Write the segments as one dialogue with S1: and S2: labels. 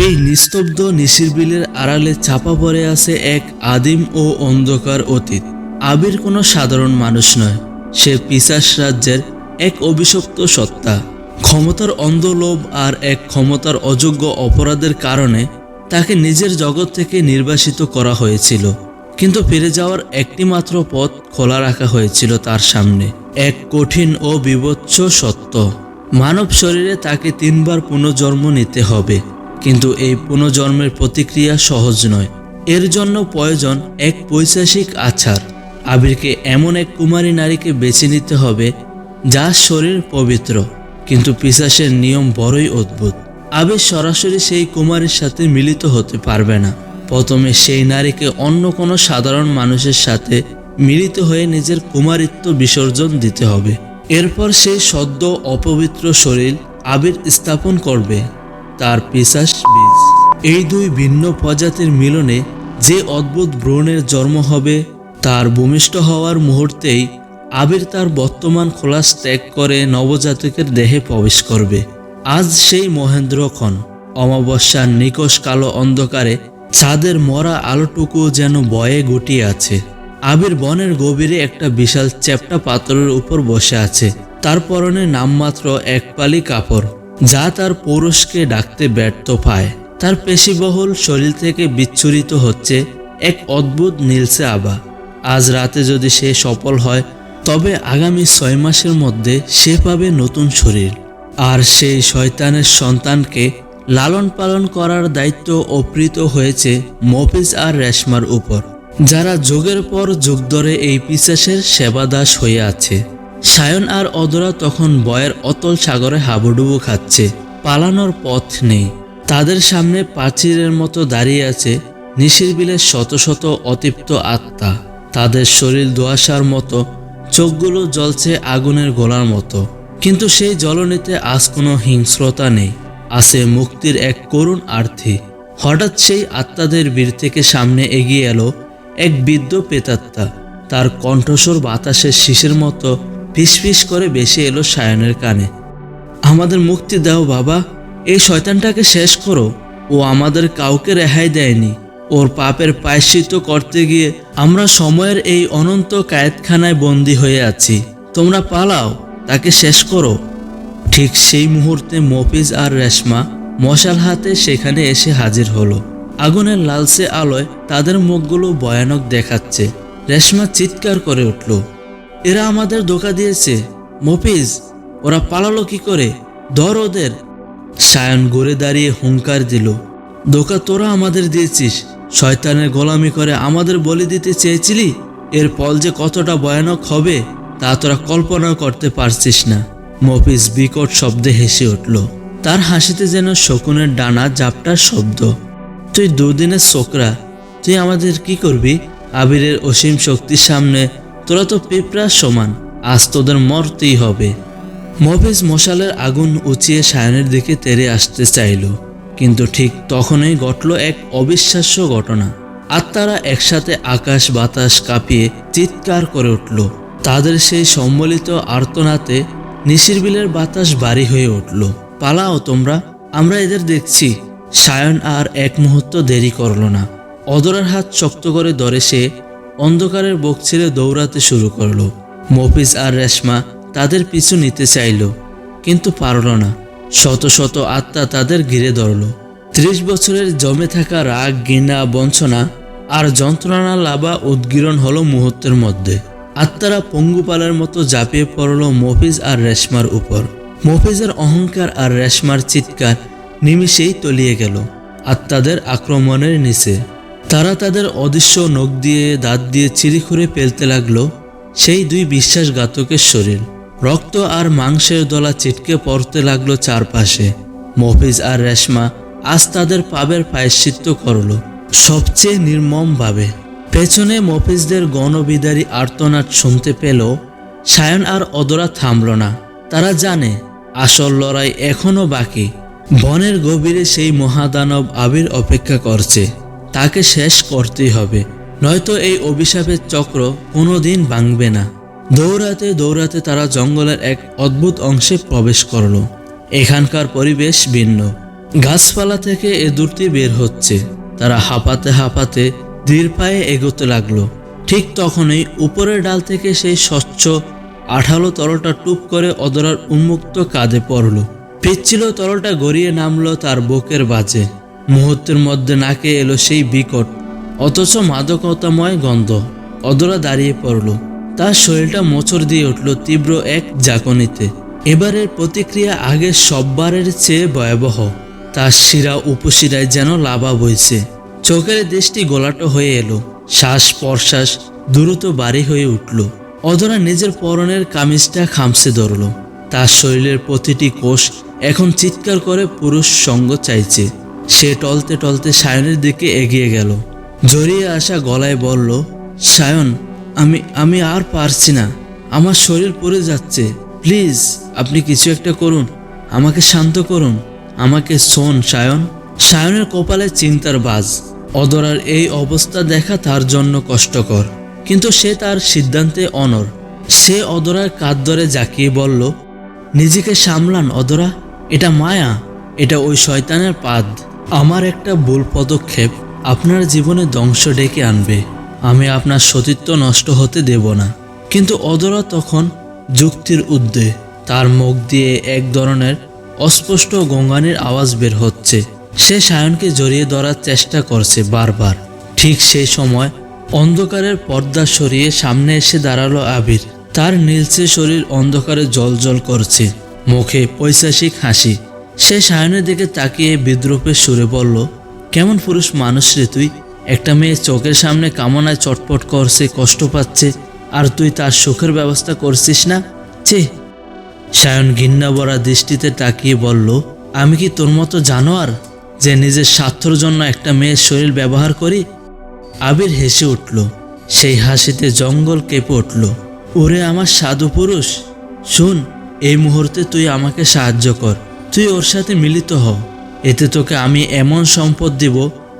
S1: এই নিস্তব্ধ নিশির বিলের আড়ালে চাপা পড়ে আছে এক আদিম ও অন্ধকার অতীত। আবির কোনো সাধারণ মানুষ নয়, সে পিশাচ রাজ্যের এক অভিশপ্ত সত্তা। ক্ষমতার অন্ধ লোভ আর এক ক্ষমতার অযোগ্য অপরাধের কারণে তাকে নিজের জগৎ থেকে নির্বাসিত করা হয়েছিল। কিন্তু ফিরে যাওয়ার একটি মাত্র পথ খোলা রাখা হয়েছিল তার সামনে, এক কঠিন ও বিভৎস সত্য। মানব শরীরে তাকে 3 বার পুনর্জন্ম নিতে হবে, কিন্তু এই পুনর্জন্মের প্রতিক্রিয়া সহজ নয়। এর জন্য প্রয়োজন এক পৈশাচিক আচার। আবিরকে এমন এক কুমারী নারীকে বেছে নিতে হবে যার শরীর পবিত্র, কিন্তু পিশাচের নিয়ম বড়ই অদ্ভুত। আবির সরাসরি সেই কুমারীর সাথে মিলিত হতে পারবে না। প্রথমে সেই নারীকে অন্য কোনো সাধারণ মানুষের সাথে মিলিত হয়ে নিজের কুমারিত্ব বিসর্জন দিতে হবে। এরপর সেই সদ্য অপবিত্র শরীর আবির স্থাপন করবে তার পিশাচ বীজ। এই 2 ভিন্ন প্রজাতির মিলনে যে অদ্ভুত ভ্রূণের জন্ম হবে, তার ভূমিষ্ঠ হওয়ার মুহূর্তেই আবির তার বর্তমান খোলাস ত্যাগ করে নবজাতকের দেহে প্রবেশ করবে। আজ সেই মহেন্দ্রক্ষণ, অমাবস্যার নিকষ কালো অন্ধকারে চাঁদের মরা আলোটুকু যেন বয়ে গুটিয়ে আছে। আবির বনের গভীরে একটা বিশাল চ্যাপ্টা পাথরের উপর বসে আছে। তার পরনে নামমাত্র এক পালি কাপড়, যা তার পৌরুষকে ডাকতে ব্যর্থ পায়। তার পেশিবহুল শরীর থেকে বিচ্ছুরিত হচ্ছে এক অদ্ভুত নীলসে আভা। আজ রাতে যদি সে সফল হয়, তবে আগামী 6 মাসের মধ্যে সে পাবে নতুন শরীর। আর সেই শয়তানের সন্তানকে লালন পালন করার দায়িত্ব অর্পিত হয়েছে মফিজ আর রেশমার উপর, যারা যুগের পর যুগ ধরে এই পিশাচের সেবাদাস হয়ে আছে। সায়ন আর অদরা তখন ভয়ের অতল সাগরে হাবুডুবু খাচ্ছে। পালানোর পথ নেই। তাদের সামনে প্রাচীরের মতো দাঁড়িয়ে আছে নিশির বিলের শত শত অতৃপ্ত আত্মা। তাদের শরীর ধোঁয়াশার মতো, চোখগুলো জ্বলছে আগুনের গোলার মতো। কিন্তু সেই জ্বলনিতে আজ কোনো হিংস্রতা নেই, আছে মুক্তির এক করুণ আর্থি। হঠাৎ সেই আত্মাদের ভিড় থেকে সামনে এগিয়ে এলো এক বৃদ্ধ প্রেতাত্মা। তার কণ্ঠস্বর বাতাসের শিশের মতো ফিসফিস করে ভেসে এলো সায়নের কানে। আমাদের মুক্তি দাও বাবা, এই শয়তানটাকে শেষ করো। ও আমাদের কাউকে রেহাই দেয়নি। ওর পাপের প্রায়শ্চিত্ত করতে গিয়ে আমরা সময়ের এই অনন্ত কায়েতখানায় বন্দী হয়ে আছি। তোমরা পালাও, তাকে শেষ করো। ঠিক সেই মুহূর্তে মফিজ আর রেশমা মশাল হাতে সেখানে এসে হাজির হলো। আগুনের লালচে আলোয় তাদের মুখগুলো ভয়ানক দেখাচ্ছে। রেশমা চিৎকার করে উঠল, এরা আমাদের ধোঁকা দিয়েছে। মফিজ, ওরা পালালো কি করে? ধর ওদের। সায়ন ঘুরে দাঁড়িয়ে হুঙ্কার দিল, ধোঁকা তোরা আমাদের দিয়েছিস। শয়তানের গোলামি করে আমাদের বলি দিতে চেয়েছিলি। এর ফল যে কতটা ভয়ানক হবে তা তোরা কল্পনা করতে পারছিস না। মফিজ বিকট শব্দে হেসে উঠল। তার হাসিতে যেন শকুনের ডানা ঝাপটার শব্দ। তুই 2 দিনের ছোকরা, তুই আমাদের কি করবি? আবিরের অসীম শক্তির সামনে তোরা তো পিঁপড়ার সমান। আজ তোদের মরতেই হবে। মফিজ মশালের আগুন উঁচিয়ে সায়নের দিকে তেড়ে আসতে চাইল, কিন্তু ঠিক তখনই ঘটল এক অবিশ্বাস্য ঘটনা। আত্মারা একসাথে আকাশ বাতাস কাঁপিয়ে চিৎকার করে উঠল। তাদের সেই সম্মিলিত আর্তনাদে নিশির বিলের বাতাস ভারী হয়ে উঠল। পালাও তোমরা, আমরা এদের দেখছি। সায়ন আর এক মুহূর্ত দেরি করল না। অদরার হাত শক্ত করে ধরে সে অন্ধকারের বুক ছেড়ে দৌড়াতে শুরু করলো। মফিজ আর রেশমা তাদের পিছু নিতে চাইল, কিন্তু পারল না। শত শত আত্মা তাদের ঘিরে ধরল। 30 বছরের জমে থাকা রাগ, ঘৃণা, বঞ্চনা আর যন্ত্রণা লাভা উদ্গীরণ হলো মুহূর্তের মধ্যে। আত্মারা পঙ্গুপালের মতো ঝাঁপিয়ে পড়ল মফিজ আর রেশমার উপর। মফিজের অহংকার আর রেশমার চিৎকার নিমিষেই তলিয়ে গেল আত্মাদের আক্রমণের নিচে। তারা তাদের অদৃশ্য নখ দিয়ে, দাঁত দিয়ে চিরি খুঁড়ে ফেলতে লাগলো সেই 2 বিশ্বাসঘাতকের শরীর। রক্ত আর মাংসের দলা ছিটকে পড়তে লাগলো চারপাশে। মফিজ আর রেশমা আজ তাদের পাপের প্রায়শ্চিত্ত করল, সবচেয়ে নির্মমভাবে। পেছনে মফিজদের গণবিদারী আর্তনাদ শুনতে পেল সায়ন আর অদরা থামল না। তারা জানে আসল লড়াই এখনো বাকি। বনের গভীরে সেই মহাদানব আবির অপেক্ষা করছে। তাকে শেষ করতেই হবে, নয়তো এই অভিশাপের চক্র কোনোদিন ভাঙবে না। দৌড়াতে দৌড়াতে তারা জঙ্গলের এক অদ্ভুত অংশে প্রবেশ করল। এখানকার পরিবেশ ভিন্ন। গাছপালা থেকে এ দূরটি বের হচ্ছে। তারা হাঁপাতে হাঁপাতে ধীর পায়ে এগোতে লাগলো। ঠিক তখনই উপরের ডাল থেকে সেই স্বচ্ছ আঠালো তরলটা টুপ করে অদরার উন্মুক্ত কাঁধে পড়ল। পিচ্ছিল তরলটা গড়িয়ে নামলো তার বুকের বাজে। মুহূর্তের মধ্যে নাকে এলো সেই বিকট অথচ মাদকতাময় গন্ধ। অদরা দাঁড়িয়ে পড়ল। তার শরীরটা মোচড় দিয়ে উঠল তীব্র এক ঝাঁকুনিতে। এবারের প্রতিক্রিয়া আগের সববারের চেয়ে ভয়াবহ। তার শিরা উপশিরায় যেন লাভা বইছে। চোখের দৃষ্টি গোলাটো হয়ে এলো। শ্বাস প্রশ্বাস দ্রুত বাড়ি হয়ে উঠল। অদরা নিজের পরনের কামিজটা খামছে ধরল। তার শরীরের প্রতিটি কোষ এখন চিৎকার করে পুরুষ সঙ্গ চাইছে। সে টলতে টলতে সায়নের দিকে এগিয়ে গেল। জড়িয়ে আসা গলায় বলল, সায়ন, আমি আর পারছি না। আমার শরীর পুড়ে যাচ্ছে। প্লিজ আপনি কিছু একটা করুন, আমাকে শান্ত করুন, আমাকে শোন সায়ন। সায়নের কপালে চিন্তার বাজ। অদরার এই অবস্থা দেখা তার জন্য কষ্টকর, কিন্তু সে তার সিদ্ধান্তে অনড়। সে অদরার কাঁধ ধরে জাকিয়ে বলল, নিজেকে সামলান অদরা, এটা মায়া, এটা ওই শয়তানের পাদ। আমার একটা ভুল পদক্ষেপ আপনার জীবনে ধ্বংস ডেকে আনবে। আমি আপনার সতীত্ব নষ্ট হতে দেব না। কিন্তু অদরা তখন যুক্তির ঊর্ধ্বে। তার মুখ দিয়ে এক ধরনের অস্পষ্ট গঙ্গানির আওয়াজ বের হচ্ছে। সে সায়নকে জড়িয়ে ধরার চেষ্টা করছে বারবার। ঠিক সেই সময় অন্ধকারের পর্দা সরিয়ে সামনে এসে দাঁড়ালো আবির। তার নীলচে শরীর অন্ধকারে জ্বলজ্বল করছে, মুখে পৈশাচিক হাসি। সে সায়নের দিকে তাকিয়ে বিদ্রুপের সুরে বলল, কেমন পুরুষ মানুষ রে তুই? একটা মেয়ে চোখের সামনে কামনায় চটপট করছে, কষ্ট পাচ্ছে, আর তুই তার সুখের ব্যবস্থা করছিস না? ছি! সায়ন ঘৃণা ভরা দৃষ্টিতে তাকিয়ে বলল, আমি কি তোর মতো জানোয়ার যে নিজের স্বার্থের জন্য একটা মেয়ের শরীর ব্যবহার করি? আবির হেসে উঠল। সেই হাসিতে জঙ্গল কেঁপে উঠল। ওরে আমার সাধু পুরুষ, শুন, এই মুহূর্তে তুই আমাকে সাহায্য কর। তুই ওর সাথে মিলিত হ। এতে তোকে আমি এমন সম্পদ দিব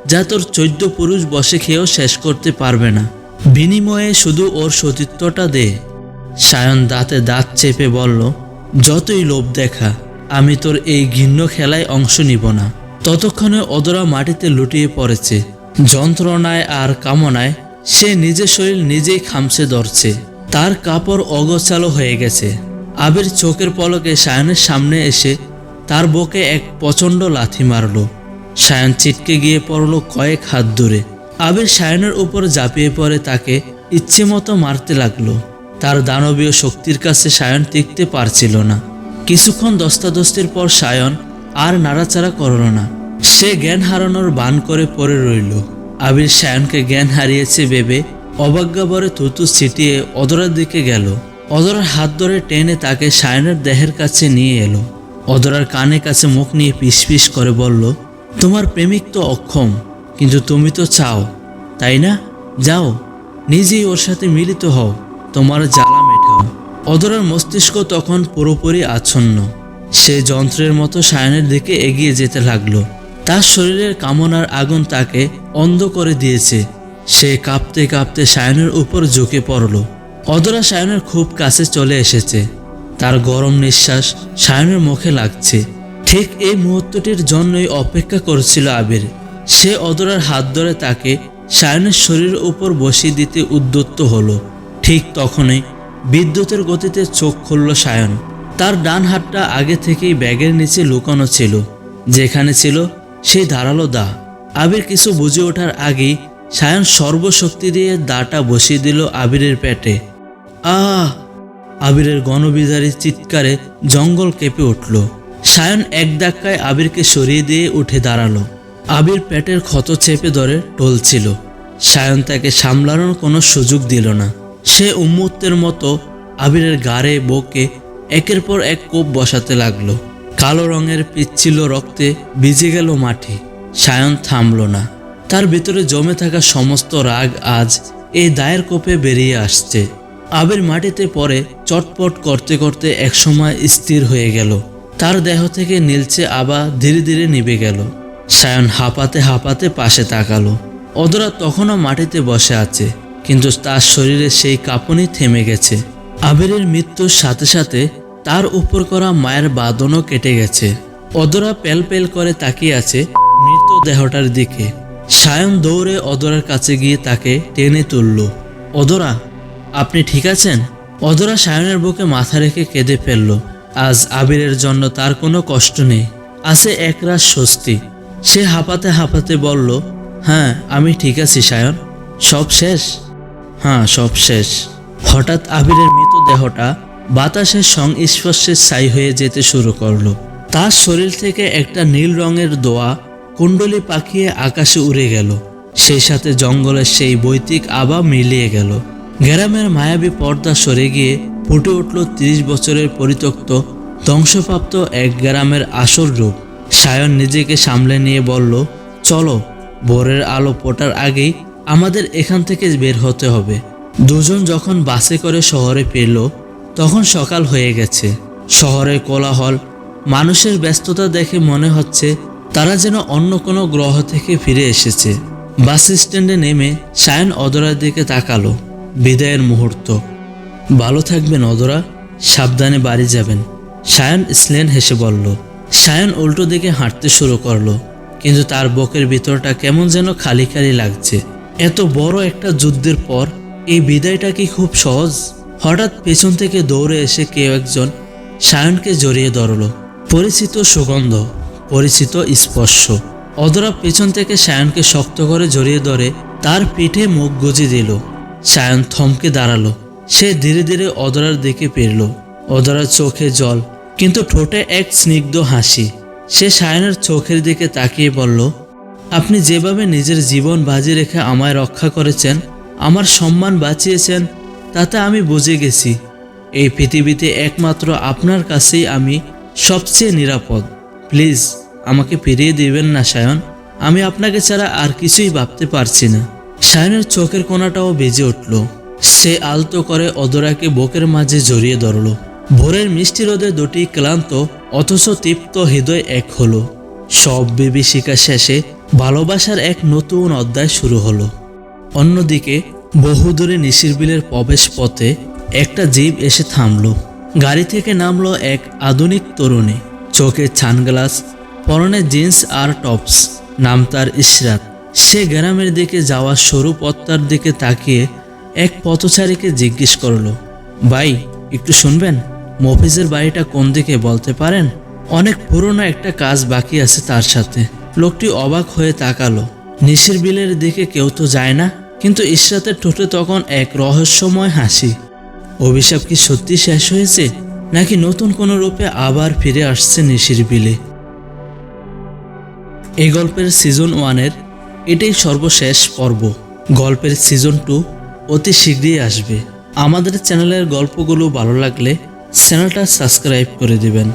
S1: যা তোর 14 পুরুষ বসে খেয়েও শেষ করতে পারবে না। বিনিময়ে শুধু ওর সতীত্বটা দে। সায়ন দাঁতে দাঁত চেপে বলল, যতই লোভ দেখা, আমি তোর এই ঘৃণ্য খেলায় অংশ নিব না। ততক্ষণে অদরা মাটিতে লুটিয়ে পড়েছে। যন্ত্রণায় আর কামনায় সে নিজের শরীর নিজেই খামছে ধরছে। তার কাপড় অগোছালো হয়ে গেছে। আবির চোখের পলকে সায়নের সামনে এসে তার বুকে এক প্রচণ্ড লাথি মারল। সায়ন ছিটকে গিয়ে পড়ল কয়েক হাত দূরে। আবির সায়নের উপর ঝাঁপিয়ে পড়ে তাকে ইচ্ছে মতো মারতে লাগলো। তার দানবীয় শক্তির কাছে সায়ন টিকতে পারছিল না। কিছুক্ষণ দস্তাদস্তির পর সায়ন আর নাড়াচাড়া করল না। সে জ্ঞান হারানোর বান করে পড়ে রইল। আবির সায়নকে জ্ঞান হারিয়েছে ভেবে অবজ্ঞাভরে থুতু ছিটিয়ে অদরার দিকে গেল। অদরার হাত ধরে টেনে তাকে সায়নের দেহের কাছে নিয়ে এলো। অদরার কানে কাছে মুখ নিয়ে পিসপিস করে বলল, তোমার প্রেমিক তো অক্ষম, কিন্তু তুমি তো চাও, তাই না? যাও, নিজেই ওর সাথে মিলিত হও, তোমার জ্বালা মেটাও। অদরার মস্তিষ্ক তখন পুরোপুরি আচ্ছন্ন। সে যন্ত্রের মতো সায়নের দিকে এগিয়ে যেতে লাগলো। তার শরীরের কামনার আগুন তাকে অন্ধ করে দিয়েছে। সে কাঁপতে কাঁপতে সায়নের উপর ঝুঁকে পড়ল। অদরা সায়নের খুব কাছে চলে এসেছে। তার গরম নিঃশ্বাস সায়নের মুখে লাগছে। ঠিক এই মুহূর্তটির জন্যই অপেক্ষা করছিল আবির। সে অদরার হাত ধরে তাকে সায়নের শরীরের উপর বসিয়ে দিতে উদ্যত হলো। ঠিক তখনই বিদ্যুতের গতিতে চোখ খুলল সায়ন। তার ডান হাতটা আগে থেকেই ব্যাগের নিচে লুকানো ছিল। যেখানে ছিল সেই ধারালো দা। আবির কিছু বুঝে ওঠার আগেই সায়ন সর্বশক্তি দিয়ে দাটা বসিয়ে দিল আবিরের পেটে। আহ! আবিরের গণবিদারী চিৎকারে জঙ্গল কেঁপে উঠল। সায়ন এক ধাক্কায় আবিরকে সরিয়ে দিয়ে উঠে দাঁড়ালো। আবির পেটের ক্ষত চেপে ধরে টলছিল। সায়ন তাকে সামলানোর কোনো সুযোগ দিল না। সে উন্মত্তের মতো আবিরের গাড়ে বুকে একের পর এক কোপ বসাতে লাগলো। কালো রঙের পিচ্ছিল রক্তে ভিজে গেল মাটি। সায়ন থামল না। তার ভিতরে জমে থাকা সমস্ত রাগ আজ এই দায়ের কোপে বেরিয়ে আসছে। আবির মাটিতে পড়ে চটপট করতে করতে একসময় স্থির হয়ে গেল। তার দেহ থেকে নীলচে আভা ধীরে ধীরে নিভে গেল। সায়ন হাঁপাতে হাঁপাতে পাশে তাকালো। অদরা তখনও মাটিতে বসে আছে, কিন্তু তার শরীরে সেই কাঁপুনি থেমে গেছে। আবিরের মৃত্যুর সাথে সাথে তার উপর করা মায়ের বাঁধনও কেটে গেছে। অদরা পেল পেল করে তাকিয়ে আছে মৃতদেহটার দিকে। সায়ন দৌড়ে অদরার কাছে গিয়ে তাকে টেনে তুলল। অদরা, আপনি ঠিক আছেন? অদরা সায়নের বুকে মাথা রেখে কেঁদে ফেলল। আজ আবিরের জন্য তার কোনো কষ্ট নেই, আছে একরাশ স্বস্তি। সে হাঁপাতে হাঁপাতে বলল, হ্যাঁ আমি ঠিক আছি সায়ন। সব শেষ? হ্যাঁ সব শেষ। হঠাৎ আবিরের মৃতদেহটা বাতাসের সংস্পর্শে ছাই হয়ে যেতে শুরু করলো। তার শরীর থেকে একটা নীল রঙের দোয়া কুণ্ডলি পাকিয়ে আকাশে উড়ে গেল। সেই সাথে জঙ্গলের সেই বৈদিক আভা মিলিয়ে গেল। গ্রামের মায়াবী পর্দা সরে গিয়ে ফুটে উঠল 30 বছরের পরিত্যক্ত ধ্বংসপ্রাপ্ত এক গ্রামের আসল রূপ। সায়ন নিজেকে সামলে নিয়ে বলল, চলো, ভোরের আলো ফোটার আগেই আমাদের এখান থেকে বের হতে হবে। দুজন যখন বাসে করে শহরে ফিরল তখন সকাল হয়ে গেছে। শহরের কোলাহল, মানুষের ব্যস্ততা দেখে মনে হচ্ছে তারা যেন অন্য কোনো গ্রহ থেকে ফিরে এসেছে। বাস স্ট্যান্ডে নেমে সায়ন অদরার দিকে তাকালো। বিদায়ের মুহূর্ত। ভালো থাকবেন অদরা, সাবধানে বাড়ি যাবেন, সায়ন স্লেন হেসে বলল। সায়ন উল্টো দিকে হাঁটতে শুরু করলো, কিন্তু তার বুকের ভিতরটা কেমন যেন খালি খালি লাগছে। এত বড় একটা যুদ্ধের পর এই বিদায়টা কি খুব সহজ? হঠাৎ পেছন থেকে দৌড়ে এসে কেউ একজন সায়নকে জড়িয়ে ধরল। পরিচিত সুগন্ধ, পরিচিত স্পর্শ। অদরা পেছন থেকে সায়নকে শক্ত করে জড়িয়ে ধরে তার পিঠে মুখ গুজে দিল। সায়ন থমকে দাঁড়ালো। সে ধীরে ধীরে অদরার দিকে ফিরল। অদরার চোখে জল, কিন্তু ঠোঁটে এক স্নিগ্ধ হাসি। সে সায়নের চোখের দিকে তাকিয়ে বলল, আপনি যেভাবে নিজের জীবন বাজি রেখে আমায় রক্ষা করেছেন, আমার সম্মান বাঁচিয়েছেন, তাতে আমি বুঝে গেছি এই পৃথিবীতে একমাত্র আপনার কাছেই আমি সবচেয়ে নিরাপদ। প্লিজ আমাকে ফিরিয়ে দিবেন না সায়ন, আমি আপনাকে ছাড়া আর কিছুই ভাবতে পারছি না। সায়নের চোখের কোণাটাও বেজে উঠল। সে আলতো করে অদরাকে বুকের মাঝে জড়িয়ে ধরল। ভোরের মিষ্টি রোদে দুটি ক্লান্ত অথচ তৃপ্ত হৃদয় এক হলো। সব বিভীষিকা শেষে ভালোবাসার এক নতুন অধ্যায় শুরু হলো। অন্যদিকে বহুদূরে নিশিরবিলের প্রবেশ পথে একটা জিপ এসে থামলো। গাড়ি থেকে নামলো এক আধুনিক তরুণী, চোখে সানগ্লাস, পরনে জিন্স আর টপস। নাম তার ইশরাত। সে গ্রামের দিকে যাওয়া সরু পথটার দিকে তাকিয়ে এক পথচারীকে জিজ্ঞেস করলো, ভাই একটু শুনবেন, মফিজের বাড়িটা কোন দিকে বলতে পারেন? অনেক পুরনো একটা কাজ বাকি আছে তার সাথে। লোকটি অবাক হয়ে তাকালো। নিশির বিলের দিকে কেউ তো যায় না, কিন্তু ইশরাতের ঠোঁটে তখন এক রহস্যময় হাসি। অভিশাপ কি সত্যি শেষ হয়েছে, নাকি নতুন কোনো রূপে আবার ফিরে আসছে নিশির বিলে? এই গল্পের সিজন 1-এর এটাই সর্বশেষ পর্ব। গল্পের সিজন 2 অতি শীঘ্রই আসবে। আমাদের চ্যানেলের গল্পগুলো ভালো লাগলে চ্যানেলটা সাবস্ক্রাইব করে দিবেন।